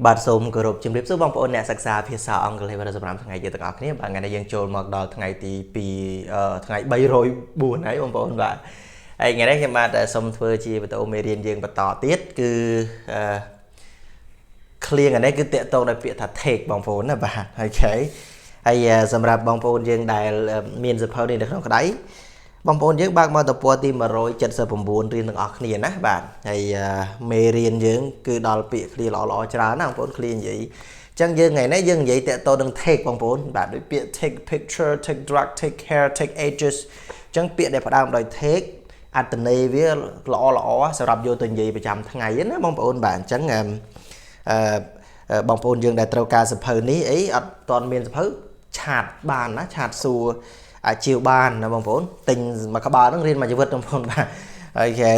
បាទសូមគោរពជំរាបសួរបងប្អូនអ្នកសិក្សាភាសាអង់គ្លេសបាទសម្រាប់ថ្ងៃយើងទាំងអស់គ្នាបាទថ្ងៃនេះយើងចូលមកដល់ថ្ងៃទី2ថ្ងៃ304ហើយបងប្អូនបាទហើយថ្ងៃនេះខ្ញុំបាទសូមធ្វើជាបន្តមេរៀនយើងបន្តទៀតគឺឃ្លានេះគឺតកតងដោយពាក្យថា take បងប្អូនណាបាទអូខេហើយសម្រាប់បងប្អូនយើងដែលមានសភៅនេះនៅក្នុងក្តៅបងប្អូនយើងបើកមកទំព័រទី179រៀនទាំងអស់គ្នាណាបាទហើយមេរៀនយើងគឺដល់ពាក្យឃ្លាល្អៗច្រើនណាបងប្អូនឃ្លានិយាយអញ្ចឹងយើងថ្ងៃនេះយើងនិយាយតកតនឹង take បងប្អូនបាទដូចពាក្យ take picture take drug take care take ages អញ្ចឹងពាក្យដែលផ្ដើមដោយ take អត្ថន័យវាល្អសម្រាប់យកទៅនិយាយប្រចាំថ្ងៃណាបងប្អូនបាទអញ្ចឹងបងប្អូនយើងដែលត្រូវការសភៅនេះអីអត់ទាន់មានសភៅឆាតបានណាឆាតសួរអាចជាវបានណាបងប្អូនទិញមួយក្បាលហ្នឹងរៀនមួយជីវិតបងប្អូនបាទអូខេ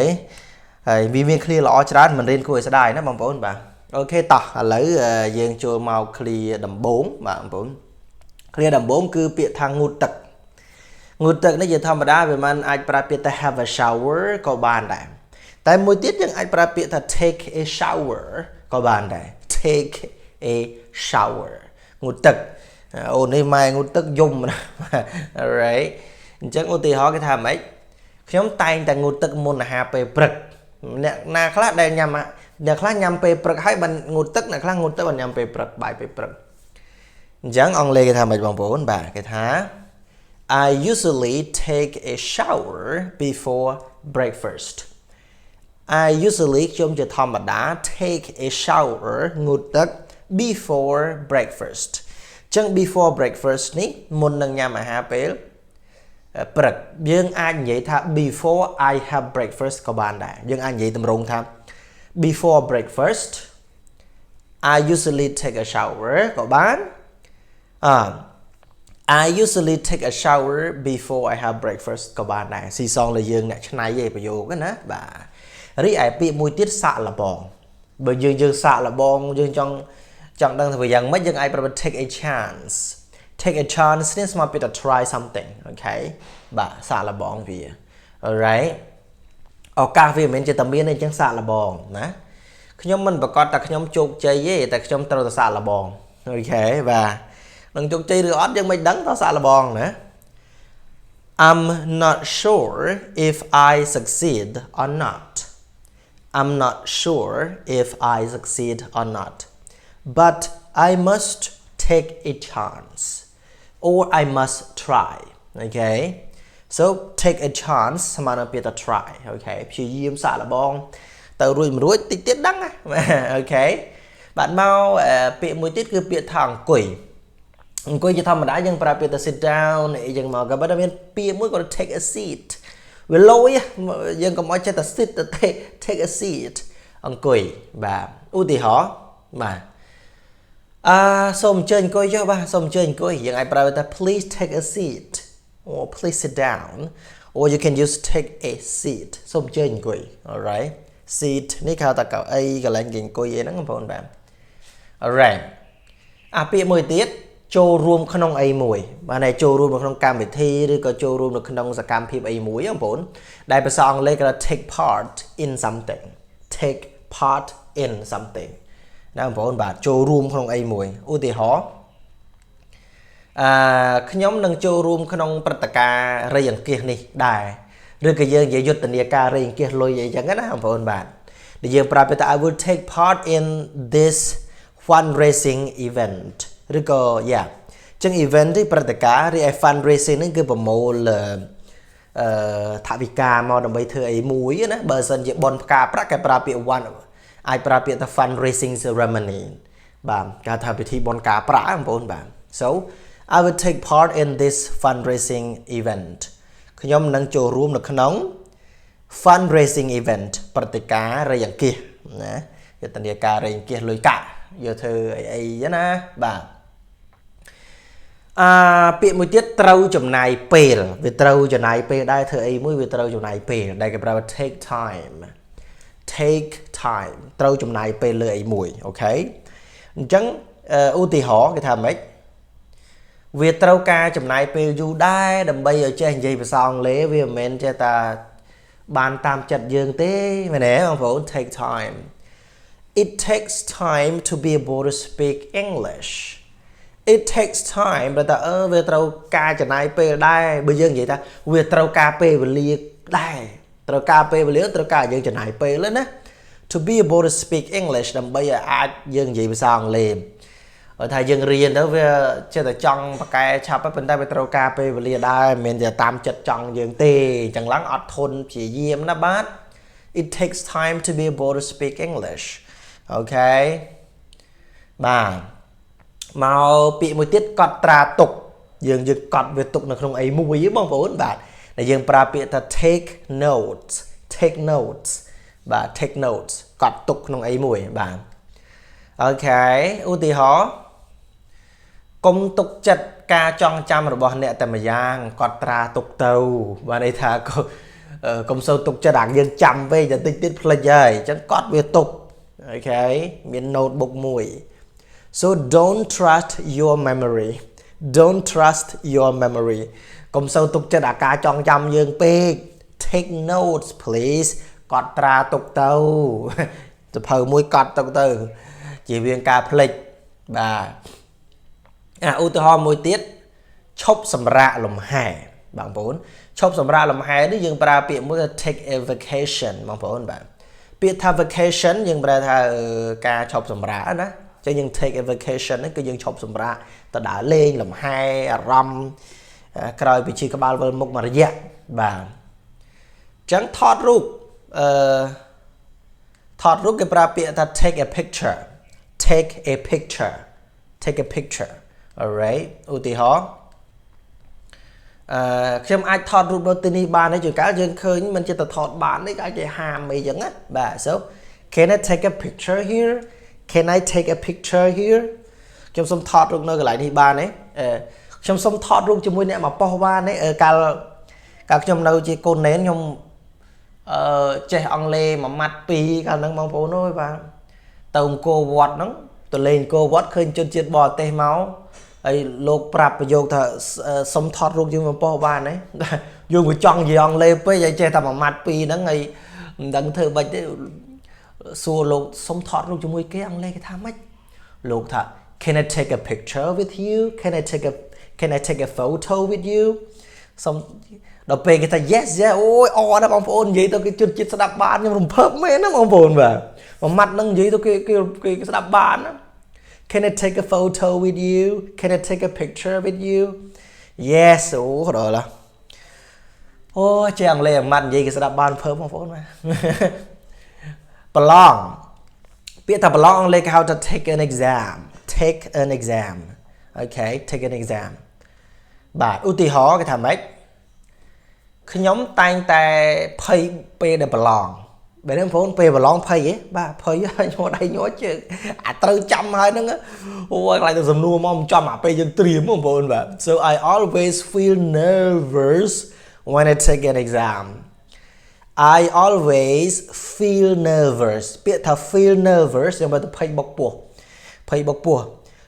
ហើយវាមានឃ្លាល្អច្រើនមិនរៀនគួរឲ្យស្ដាយណាបងប្អូនបាទអូខេតោះឥឡូវយើងចូលមកឃ្លាដំបូងបាទបងប្អូនឃ្លាដំបូងគឺពាក្យថាងូតទឹកនេះជាធម្មតាវាមិនអាចប្រើពាក្យថា have a shower ក៏បានដែរតែមួយទៀតយើងអាចប្រើពាក្យថា take a shower ក៏បានដែរ take a shower ងូតទឹកអូនេះម៉ែងូតទឹកយំណា alright អញ្ចឹងឧទាហរណ៍គេថាម៉េចខ្ញុំតែងតែងូតទឹកមុនអាហារពេលព្រឹកអ្នកណាខ្លះដែលញ៉ាំអ្នកខ្លះញ៉ាំពេលព្រឹកហើយបានងូតទឹកអ្នកខ្លះងូតទឹកបានញ៉ាំពេលព្រឹកបាយពេលព្រឹកអញ្ចឹងអង់គ្លេសគេថាម៉េចបងប្អូនបាទគេថា I usually take a shower before breakfast I usually ខ្ញុំជាធម្មតា take a shower ងូតទឹក before breakfast ចឹង before breakfast នេះមុននឹងញ៉ាំអាហារពេលព្រឹកយើងអាចនិយាយថា before I have breakfast ក៏បានដែរយើងអាចនិយាយទម្រង់ថា before breakfast I usually take a shower ក៏បាន I usually take a shower before I have breakfast ក៏បានដែរស៊ីសងលើយើងអ្នកឆ្នៃឯប្រយោគណាបាទរីឯពាក្យមួយទៀតសាកល្បងបើយើងសាកល្បងយើងចង់ដឹងថាយ៉ាងម៉េចយើងអាចប្រើ take a chance នេះស្មើពីថា try something អូខេបាទសាកល្បងវា alright ឱកាសវាមិនមែនជាតែមានទេអញ្ចឹងសាកល្បងណាខ្ញុំមិនប្រកាសថាខ្ញុំជោគជ័យទេតែខ្ញុំត្រូវតែសាកល្បងអូខេបាទនឹងជោគជ័យឬអត់យើងមិនដឹងតើសាកល្បងណា I'm not sure if I succeed or not I'm not sure if I succeed or not but I must take a chance or I must try okay so take a chance ស្មើនឹងពាក្យថា try អូខេព្យាយាមសាកល្បងទៅរួចមិនរួចតិចទៀតដឹងណាអូខេបាទមកពាក្យមួយទៀតគឺពាក្យថាអង្គុយជាធម្មតាយើងប្រើពាក្យថា sit down អីចឹងមកក៏ប៉ុន្តែមានពាក្យមួយគាត់ take a seat វាលយយើងកុំឲ្យចេះតែ sit ទៅ take a seat អង្គុយបាទឧទាហរណ៍បាទសូមអញ្ជើញអង្គុយចុះបាទសូមអញ្ជើញអង្គុយយើងអាចប្រើថា please take a seat or please sit down or you can use take a seat សូមអញ្ជើញអង្គុយ alright seat នេះគេហៅថាកៅអីកន្លែងគេអង្គុយអីហ្នឹងបងប្អូនបាទ alright ពាក្យមួយទៀតចូលរួមក្នុងអីមួយបាទតែចូលរួមនៅក្នុងកម្មវិធីឬក៏ចូលរួមនៅក្នុងសកម្មភាពអីមួយបងប្អូនដែលភាសាអង់គ្លេសគេថា take part in something ណាបងប្អូនបាទចូលរួមក្នុងអីមួយឧទាហរណ៍ខ្ញុំនឹងចូលរួមក្នុងព្រឹត្តិការណ៍រៃអង្គាសនេះដែរឬក៏យើងនិយាយយុទ្ធនាការរៃអង្គាសលុយអីចឹងណាបងប្អូនបាទដែលយើងប្រាប់ថា I will take part in this fundraising event ឬក៏ចឹង event នេះព្រឹត្តិការណ៍រីឯ fundraising នេះគឺប្រមូលថវិកាមកដើម្បីធ្វើអីមួយណាបើសិនជាបនផ្កាប្រាក់គេប្រើពាក្យ one អាចប្រើពាក្យថា fundraising ceremony បាទគេថាពិធីបុណ្យការប្រាក់បងប្អូនបាទ so I will take part in this fundraising event ខ្ញុំនឹងចូលរួមនៅក្នុង fundraising event ព្រឹត្តិការណ៍រៃអង្គាសណាយុទ្ធនាការរៃអង្គាសលុយកាក់យកធ្វើអីណាបាទពាក្យមួយទៀតត្រូវចំណាយពេលវាត្រូវចំណាយពេលដែរធ្វើអីមួយវាត្រូវចំណាយពេលដែលគេប្រើថា take time ត្រូវចំណាយពេលលើអីមួយអូខេអញ្ចឹងឧទាហរណ៍គេថាម៉េចវាត្រូវការចំណាយពេលយូរដែរដើម្បីឲ្យចេះនិយាយភាសាអង់គ្លេសវាមិនមែនចេះតែបានតាមចិត្តយើងទេមែនទេបងប្អូន take time it takes time to be able to speak English it takes time បើតាវាត្រូវការចំណាយពេលដែរបើយើងនិយាយថាវាត្រូវការពេលវេលាដែរត្រូវការពេលវេលាត្រូវការយើងចំណាយពេលណា to be able to speak English ដើម្បីឲ្យអាចយើងនិយាយភាសាអង់គ្លេសថាយើងរៀនទៅវាចេះតែចង់ប្រកែឆាប់ប៉ុន្តែវាត្រូវការពេលវេលាដែរមិនមែនតែតាមចិត្តចង់យើងទេអញ្ចឹងឡើងអត់ធន់ព្យាយាមណាបាទ it takes time to be able to speak English okay បាទមកពាក្យមួយទៀតកត់ត្រាទុកយើងកត់វាទុកនៅក្នុងអីមួយបងប្អូនបាទដែលយើងប្រើពាក្យថា take notesបាទ take notes កត់ទុកក្នុងអីមួយបាទអូខេឧទាហរណ៍កុំទុកចិត្តការចងចាំរបស់អ្នកតែម្យ៉ាងកត់ត្រាទុកទៅបាទន័យថាកុំសូវទុកចិត្តអាយើងចាំពេកតែតិចទៀតភ្លេចហើយអញ្ចឹងកត់វាទុកអូខេមាន notebook មួយ so don't trust your memory កុំសូវទុកចិត្តអាការចងចាំយើងពេក take notes please កត់ត្រាទុកទៅសភៅមួយកត់ទុកទៅជៀសវាងការភ្លេចបាទឧទាហរណ៍មួយទៀតឈប់សម្រាកលំហែបងប្អូនឈប់សម្រាកលំហែនេះយើងប្រើពាក្យមួយថា take a vacation បងប្អូនបាទពាក្យថា vacation យើងប្រើថាការឈប់សម្រាកណាអញ្ចឹងយើង take a vacation នេះគឺយើងឈប់សម្រាកទៅដើរលេងលំហែអារម្មណ៍ក្រោយពីជិះក្បាលវិលមុខមួយរយៈបាទអញ្ចឹងថតរូបគេប្រើពាក្យថា take a picture alright ឧទាហរណ៍ខ្ញុំអាចថតរូបនៅទីនេះបានទេជួនកាលយើងឃើញមិនចិត្តទៅថតបានទេអាចគេហាមអីចឹងណាបាទ so can I take a picture here ខ្ញុំសុំថតរូបនៅកន្លែងនេះបានទេខ្ញុំសុំថតរូបជាមួយអ្នកមកប៉ុស្តិ៍បានទេកាលខ្ញុំនៅជាកូនណែនខ្ញុំចេះអង់គ្លេសមួយម៉ាត់ពីរកាលហ្នឹងបងប្អូនអើយបាទទៅអង្គរវត្តហ្នឹងទៅលេងអង្គរវត្តឃើញជនជាតិបរទេសមកហើយលោកប្រាប់ប្រយោគថាសុំថតរូបជាមួយប៉ុស្តិ៍បានទេយើងក៏ចង់និយាយអង់គ្លេសពេកហើយចេះតែមួយម៉ាត់ពីរហ្នឹងហើយមិនដឹងធ្វើបាច់ទេសួរលោកសុំថតរូបជាមួយគេអង់គ្លេសគេថាម៉េចលោកថា Can I take a picture with you Can I take a photo with you សុំដល់ពេលគេថា yes អូយអរណាស់បងប្អូននិយាយទៅគេជឿចិត្តស្ដាប់បានខ្ញុំរំភើបមែនណាបងប្អូនបាទមួយម៉ាត់ហ្នឹងនិយាយទៅគេស្ដាប់បានណា Can I take a photo with you Can I take a picture with you yes អូដល់ឡាអូចេះអង់គ្លេសមួយម៉ាត់និយាយគេស្ដាប់បានភើបបងប្អូនបាទប្រឡងពាក្យថាប្រឡងអង់គ្លេសគេហៅថា take an exam okay take an exam បាទឧទាហរណ៍គេថាម៉េចខ្ញុំតែងតែភ័យពេលដែលប្រឡងបែរបងប្អូនពេលប្រឡងភ័យហ៎បាទភ័យហើយញ័រដៃញ័រជើងអាត្រូវចាំហើយហ្នឹងអូយខ្លាចទៅសំណួរមកមិនចំអាពេលយើងត្រៀមបងប្អូនបាទ so I always feel nervous when I take an exam I always feel nervous ពាក្យថា feel nervous យើងបើទៅភ័យបុកពោះ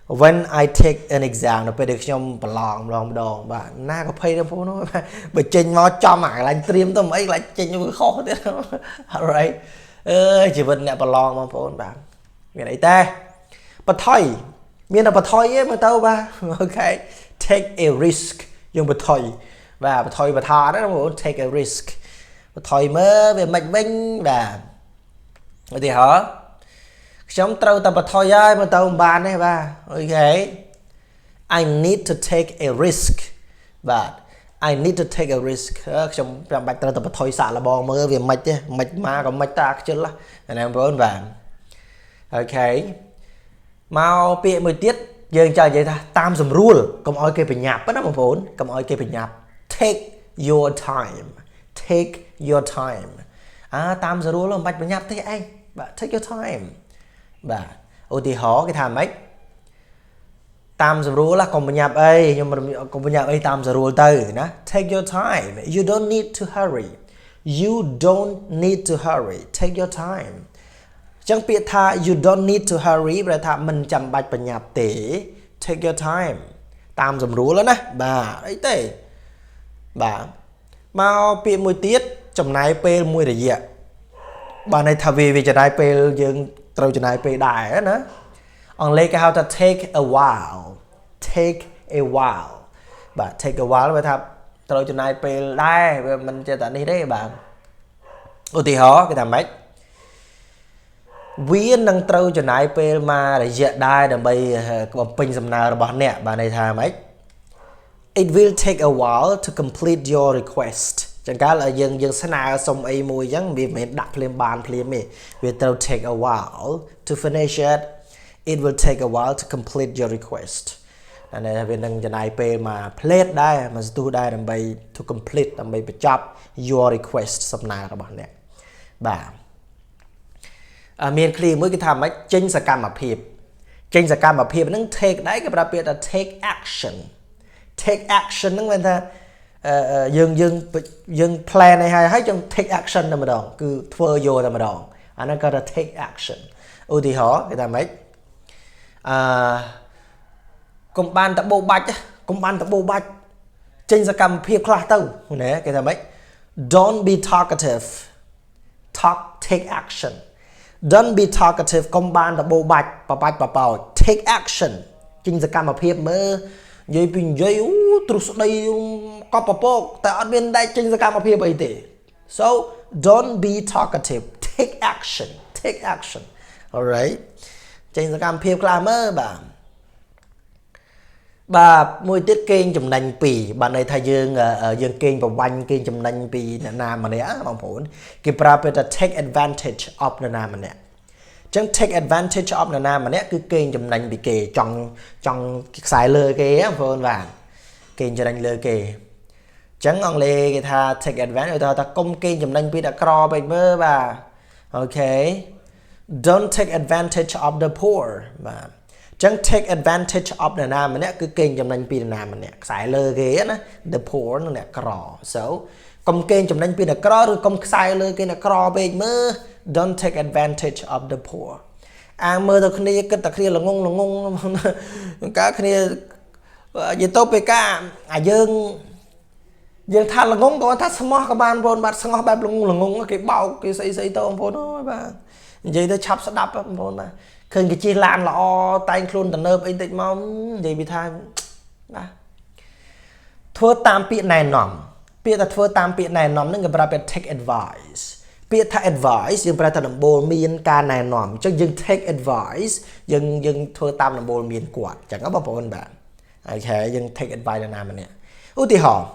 when I take an exam នៅពេលដែលខ្ញុំប្រឡងម្ដងបាទណាក៏ភ័យដែរបងប្អូនបើចេញមកចំអាកន្លែងត្រៀមទៅមិនអីកន្លែងចេញវាខុសទៀត alright ជីវិតអ្នកប្រឡងបងប្អូនបាទមានអីតែបថុយមានតែបថុយទេមើលទៅបាទ okay take a risk យើងបថុយបាទបថុយបថាណាបងប្អូន take a risk បថុយមើលវាមិនវិញបាទឧទាហរណ៍ខ្ញុំត្រូវតែបថុយហើយមកទៅមិនបានទេបាទអូខេ I need to take a risk បាទ I need to take a risk ខ្ញុំចាំបាច់ត្រូវតែបថុយសាក់លបងមើលវាមិនទេមិនមកក៏មិនតាខ្ជិលណាបងប្អូនបាទអូខេមកពាក្យមួយទៀតយើងចង់និយាយថាតាមស្រួលកុំឲ្យគេបញ្ញាប់ណាបងប្អូនកុំឲ្យគេបញ្ញាប់ take your time តាមស្រួលមិនបាច់បញ្ញាប់ទេឯងបាទ take your time បាទឧទាហរណ៍គេថាម៉េចតាមស្រួលកុំបញ្ញាប់អីខ្ញុំកុំបញ្ញាប់អីតាមស្រួលទៅណា take your time you don't need to hurry take your time ចឹងពាក្យថា you don't need to hurry ប្រែថាមិនចាំបាច់បញ្ញាប់ទេ take your time តាមស្រួលណាបាទអីទេបាទមកពាក្យមួយទៀតចំណាយពេលមួយរយៈបាទន័យថាវាចំណាយពេលយើង ត្រូវចំណាយពេលដែរណាអង់គ្លេសគេហៅថា take a while take a while បាទ take a while វាថាត្រូវចំណាយពេលដែរវាមិនចេះតែនេះទេបាទឧទាហរណ៍គេថាម៉េចវានឹងត្រូវចំណាយពេលមករយៈដែរដើម្បីបំពេញសំណើរបស់អ្នកបាទន័យថាម៉េច it will take a while to complete your request ចឹងកាលយើងស្នើសុំអីមួយចឹងវាមិនមែនដាក់ភ្លាមបានភ្លាមទេវាត្រូវ take a while to finish it will take a while to complete your request អានេះវានឹងចំណាយពេលមក plate ដែរមកស្ទុះដែរដើម្បី to complete ដើម្បីបញ្ចប់ your request សំណើរបស់អ្នកបាទមានឃ្លាមួយគេថាម៉េចចេញសកម្មភាពហ្នឹង take ដែរគេប្រើពាក្យថា take action take action ហ្នឹងមានថាយើង plan ឲ្យយើង take action តែម្ដងគឺធ្វើយកតែម្ដងអាហ្នឹងគេថា take action ឧទាហរណ៍គេថាម៉េចកុំបានតបោបាច់ចេញសកម្មភាពខ្លះទៅណាគេថាម៉េច don't be talkative take action don't be talkative កុំបានតបោបាច់បបោច take action ចេញសកម្មភាពមើលនិយាយពីនិយាយទ្រុស្ដីកប់ពពកតែអត់មានដែរចេញសកម្មភាពអីទេ so don't be talkative take action alright ចេញសកម្មភាពខ្លះមើលបាទមួយទៀតគេងចំណេញពីរបាទន័យថាយើងគេងប្រវាញ់គេងចំណេញពីអ្នកណាម្នាក់បងប្អូនគេប្រើពាក្យថា take advantage of អ្នកណាម្នាក់ចឹង take advantage of អ្នកណាម្នាក់គឺគេងចំណេញពីគេចង់ខ្សែលើគេបងប្អូនបាទគេងចំណេញលើគេចឹងអង់គ្លេសគេថា take advantage ថាកុំគេងចំណេញពីអ្នកក្រពេកមើលបាទអូខេ don't take advantage of the poor បាទចឹង take advantage of អ្នកណាម្នាក់គឺគេងចំណេញពីអ្នកណាម្នាក់ខ្សែលើគេណា the poor និងអ្នកក្រ so កុំគេងចំណេញពីអ្នកក្រឬកុំខ្សែលើគេអ្នកក្រពេកមើល don't take advantage of the poor អាមើលទៅគ្នាគិតតែគ្នាល្ងងកាគ្នានិយាយទៅពេលកាអាយើងថាល្ងងក៏ថាស្មោះក៏បានបងប្អូនបាទស្ងោះបែបល្ងងគេបោកគេស្អីទៅបងប្អូនអើយបាទនិយាយទៅឆាប់ស្ដាប់បងប្អូនបាទឃើញគេជិះឡានល្អតែងខ្លួនទៅនើបអីតិចមកនិយាយពីថាបាទធ្វើតាមពាក្យណែនាំពាក្យថាធ្វើតាមពាក្យណែនាំហ្នឹងគេប្រើពាក្យ take advice ពាក្យថា advice យើងប្រើថាដំបូលមានការណែនាំអញ្ចឹងយើង take advice យើងធ្វើតាមដំបូលមានគាត់អញ្ចឹងបងប្អូនបាទអូខេយើង take advice ណាម្នាក់ឧទាហរណ៍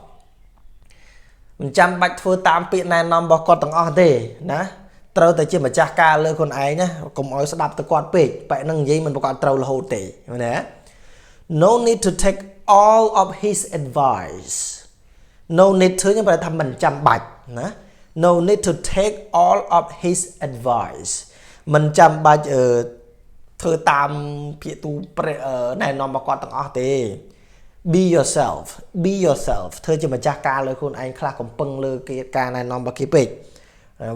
មិនចាំបាច់ធ្វើតាមពាក្យណែនាំរបស់គាត់ទាំងអស់ទេណាត្រូវតែជាម្ចាស់ការលើខ្លួនឯងណាកុំឲ្យស្ដាប់ទៅគាត់ពេកបែបហ្នឹងនិយាយមិនប្រកបត្រូវរហូតទេណា no need to take all of his advice no need to ខ្ញុំប្រែថាមិនចាំបាច់ណា no need to take all of his advice មិនចាំបាច់ធ្វើតាមភាគទូណែនាំរបស់គាត់ទាំងអស់ទេ be yourself ធ្វើជាម្ចាស់ការលើខ្លួនឯងខ្លះកំពឹងលើគេការណែនាំរបស់គេពេក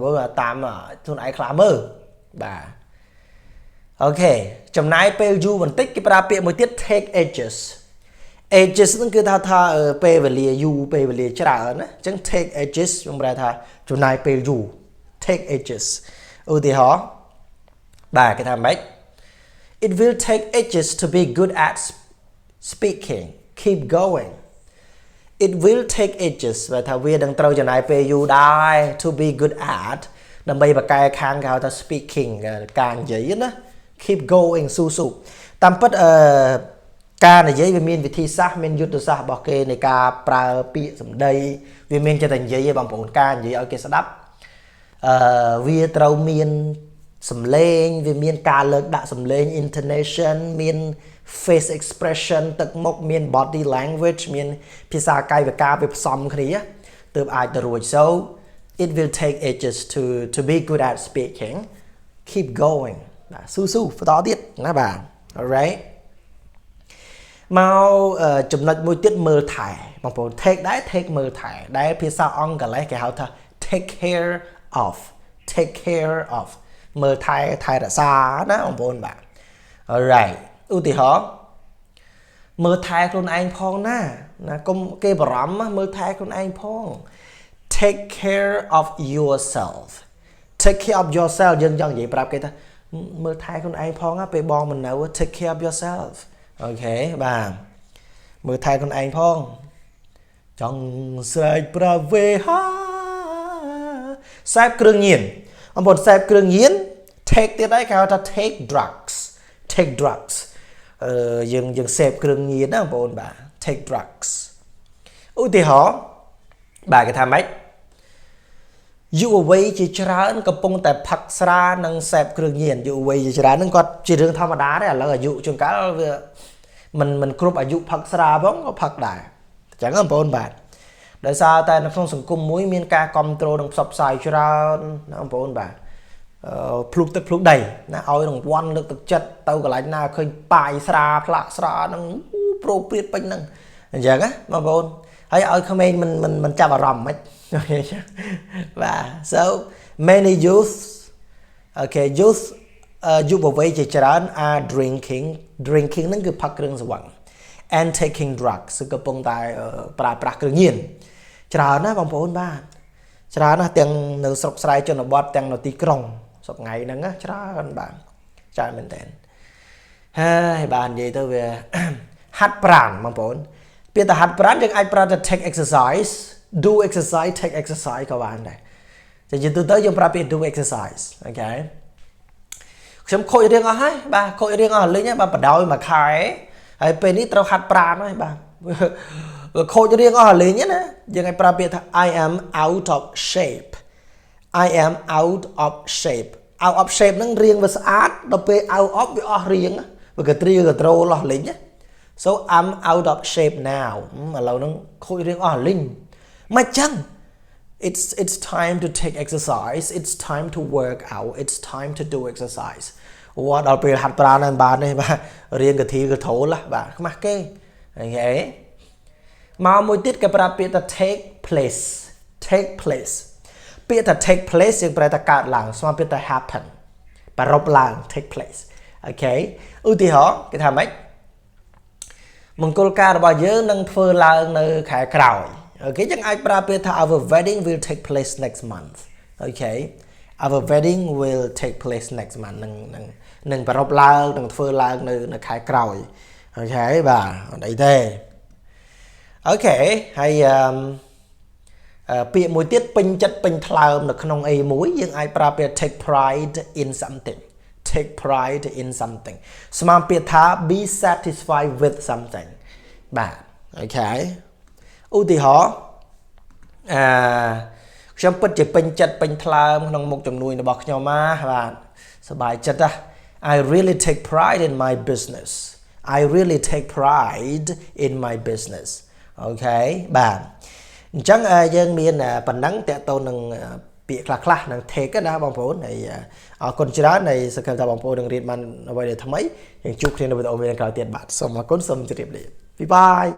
បើតាមខ្លួនឯងខ្លះមើលបាទអូខេចំណាយពេលយូរបន្តិចគេប្រើពាក្យមួយទៀត take ages ហ្នឹងគឺថាពេលវេលាយូរពេលវេលាច្រើនណាអញ្ចឹង take ages ខ្ញុំប្រែថាចំណាយពេលយូរ take ages ឧទាហរណ៍បាទគេថាម៉េច it will take ages to be good at speaking keep going it will take ages បើថាវានឹងត្រូវចំណាយពេលយូរដែរ to be good at ដើម្បីបកកែខាងគេហៅថា speaking ការនិយាយណា keep going ស៊ូតាមពិតការនិយាយវាមានវិធីសាស្ត្រមានយុទ្ធសាស្ត្ររបស់គេនៃការប្រើពាក្យសម្ដីវាមានចេះតែនិយាយឯងបងប្អូនការនិយាយឲ្យគេស្ដាប់វាត្រូវមានសំឡេងវាមានការលើកដាក់សំឡេង intonation មាន face expression ទឹកមុខមាន body language មានភាសាកាយវិការវាផ្សំគ្នាទើបអាចទៅរួច so it will take ages to be good at speaking keep going បាទស៊ូបន្តទៀតណាបាទ alright មកចំណុចមួយទៀតមើលថែបងប្អូន take ដែរ take មើលថែដែលភាសាអង់គ្លេសគេហៅថា take care of មើលថែរក្សាណាបងប្អូនបាទ alright ឧទាហរណ៍មើលថែខ្លួនឯងផងណាកុំគេបារម្ភមើលថែខ្លួនឯងផង take care of yourself យើងចង់និយាយប្រាប់គេថា mơ thai con anh phong á, bong mình nấu take care of yourself. Ok bà mơ thai con anh phong trong sợi brave ha sếp krương nhiên ông bọn sếp krương nhiên take tiết đấy cao ta take drugs dừng sếp krương nhiên đó ông bọn bà take drugs ưu thì họ bà cái tham ấy dụ away chỉ trán cầm bông tại phật ra năng sẹp krương nhiên dụ away chỉ trán năng có chỉ riêng thao đá đấy là dụ chung cá mình group ở dụ phật ra bóng có phật đại chẳng có bồn bạn tại sao tại nó không sừng cung mũi miên ca control đồng sập xài trán nó bồn bạn plug tới plug đầy nó oi đồng one lực thực chất tao cái lại na khơi bài ra phạ ra năng appropriate bên năng chẳng á mà bồn hay ơi comment mình chạm vào rầm ấy và so many youth okay youth youth bảo vệ chỉ trán are drinking nó cứ phát rừng sẵn and taking drugs sự cơ bông tại pra tự nhiên trán á bằng phổ ba trán á tiếng nữ sọc sài cho nó bọt tiếng nó tí krong sọc ngày nắng á trán bạn trán mình tên hai bạn gì tôi về hát pran bằng phổ bây giờ hát pran thì ai pranจะ take exercise do exercise take exercise các bạn này thì từ tới chúng ta biết do exercise ok xem khôi riêng ở hay bà khôi riêng ở lấy nhé bà bắt đầu mà khai ấy bênนี้เราหัดปราณnói bà khôi riêng ở lấy nhé nèยังไงปราbiết I am out of shape I am out of shape នឹងរៀងវាស្អាតដល់ពេល out of វាអស់រៀងវាក៏ត្រីក៏ត្រូលអស់លេងណា so I'm out of shape now ឥឡូវហ្នឹងខូចរៀងអស់លេងមិនចឹង it's time to take exercise it's time to work out it's time to do exercise ដល់ពេលហាត់ប្រាណបានបាទរៀងកធីក៏ត្រូលបាទខ្មាស់គេហ្នឹងហ៎មកមួយទៀតគេប្រាប់ពាក្យថា take place ពាក្យថា take place យើងប្រែថាកើតឡើងស្មើពាក្យថា happen ប្ររពឡើង take place អូខេឧទាហរណ៍គេថាម៉េចមង្គលការរបស់យើងនឹងធ្វើឡើងនៅខែក្រោយអូខេចឹងអាចប្រើពាក្យថា our wedding will take place next month អូខេ our wedding will take place next month នឹងប្ររពឡើងនឹងធ្វើឡើងនៅខែក្រោយអូខេបាទអត់អីទេអូខេហើយពាក្យមួយទៀតពេញចិត្តពេញថ្លើមនៅក្នុងអីមួយយើងអាចប្រើពាក្យ take pride in something ស្មើពាក្យថា be satisfied with something បាទអូខេឧទាហរណ៍ខ្ញុំពិតជាពេញចិត្តពេញថ្លើមក្នុងមុខជំនួយរបស់ខ្ញុំបាទសប្បាយចិត្តណាស់ I really take pride in my business អូខេបាទអញ្ចឹងយើងមានប៉ុណ្ណឹងតើតទៅនឹងពាក្យខ្លះៗនឹង take ណាបងប្អូនហើយអរគុណច្រើនហើយសង្ឃឹមថាបងប្អូននឹងរៀនបានអ្វីដែលថ្មីយើងជួបគ្នានៅវីដេអូមួយក្រោយទៀតបាទសូមអរគុណសូមជម្រាបលាបាយបាយ